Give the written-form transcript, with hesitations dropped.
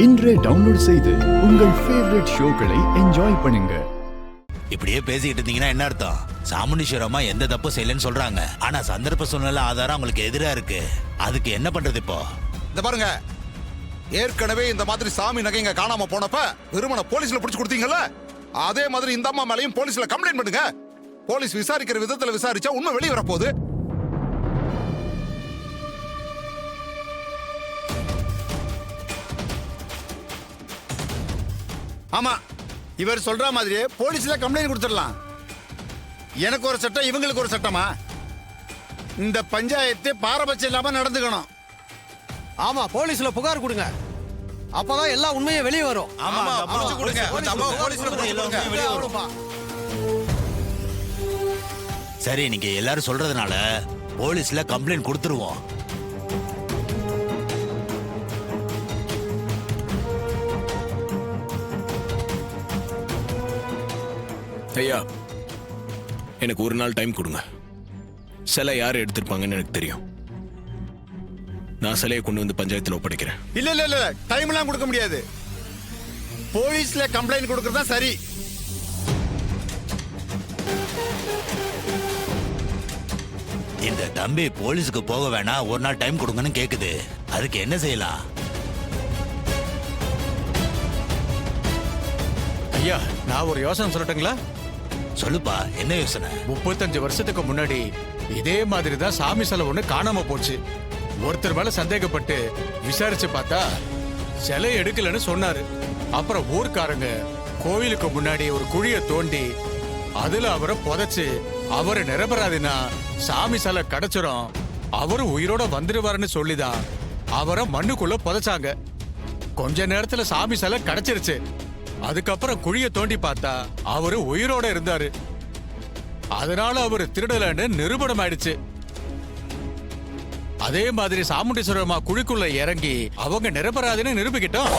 இன்றே டவுன்லோட் செய்து உங்கள் ஃபேவரட் ஷோக்களை என்ஜாய் பண்ணுங்க. இப்படியே பேசிக்கிட்டு இருந்தீங்கன்னா என்ன அர்த்தம்? சாமுண்டீஸ்வரமா எந்த தப்பு செய்யலன்னு சொல்றாங்க, ஆனா சந்தர்ப்ப சூழ்நிலை ஆதாரம் அவங்களுக்கு எதிரா இருக்கு. அதுக்கு என்ன பண்றது இப்போ? இந்த பாருங்க, ஏற்கனவே இந்த மாதிரி சாமி நகைங்க காணாம போனப்ப வெறுமனை போலீஸ்ல பிடிச்சு கொடுத்தீங்கல்ல, அதே மாதிரி இந்த அம்மா மேலையும் போலீஸ்ல கம்ப்ளைண்ட் பண்ணுங்க. போலீஸ் விசாரிக்கிற விதத்துல விசாரிச்சா உண்மை வெளியே வரப்போகுது. ஆமா, இவர் சொல்ற மாதிரியே போலீஸ்ல கம்ப்ளைண்ட் கொடுத்துடலாம். எனக்கு ஒரு சட்டம், இவங்களுக்கு ஒரு சட்டமா? இந்த பஞ்சாயத்து பாரபட்சம் இல்லாம நடந்துக்கணும். ஆமா, போலீஸ்ல புகார் கொடுங்க, அப்பதான் எல்லா உண்மையும் வெளியே வரும். சரி, நீங்க எல்லாரும் சொல்றதுனால போலீஸ்ல கம்ப்ளைண்ட் கொடுத்துருவோம். ஐயா, எனக்கு ஒரு நாள் டைம் கொடுங்க. சிலை யார் எடுத்திருப்பாங்கன்னு எனக்கு தெரியும். நான் சிலையை கொண்டு வந்து பஞ்சாயத்துல ஒப்படைக்கிறேன். இல்ல இல்ல இல்ல, டைம் எல்லாம் கொடுக்க முடியாது. போலீஸ்ல கம்ப்ளைண்ட் கொடுக்கறதா சரி. இந்த தம்பி போலீஸுக்கு போக வேணாம், ஒரு நாள் டைம் கொடுங்கன்னு கேக்குது. அதுக்கு என்ன செய்யலாம்? ஐயா, நான் ஒரு யோசனை சொல்லட்டுங்களா? சொல்லுப்பா, என்ன யோசனை? 35 வருஷத்துக்கு முன்னாடி இதே மாதிரி தான் சாமி சிலை ஒண்ணு காணாம போச்சு. ஒருத்தர் மேல சந்தேகப்பட்டு விசாரிச்சு பார்த்தா சிலை எடுக்கலன்னு சொன்னாரு. அப்புறம் ஊர்க்காரங்க கோயிலுக்கு முன்னாடி ஒரு குழிய தோண்டி அதுல அவரை புதைச்சு, அவரு நிரபராதினா சாமி சிலை கிடைச்சிரும், அவரு உயிரோட வந்துருவாருன்னு சொல்லிதான் அவரை மண்ணுக்குள்ள புதைச்சாங்க. கொஞ்ச நேரத்துல சாமி சிலை கிடைச்சிருச்சு. அதுக்கப்புறம் குழிய தோண்டி பார்த்தா அவரு உயிரோட இருந்தாரு. அதனால அவரு திருடலன்னு நிரூபணம் ஆயிடுச்சு. அதே மாதிரி சாமுண்டீஸ்வரமா குழிக்குள்ள இறங்கி அவங்க நிரபராதின்னு நிரூபிக்கிட்டோம்.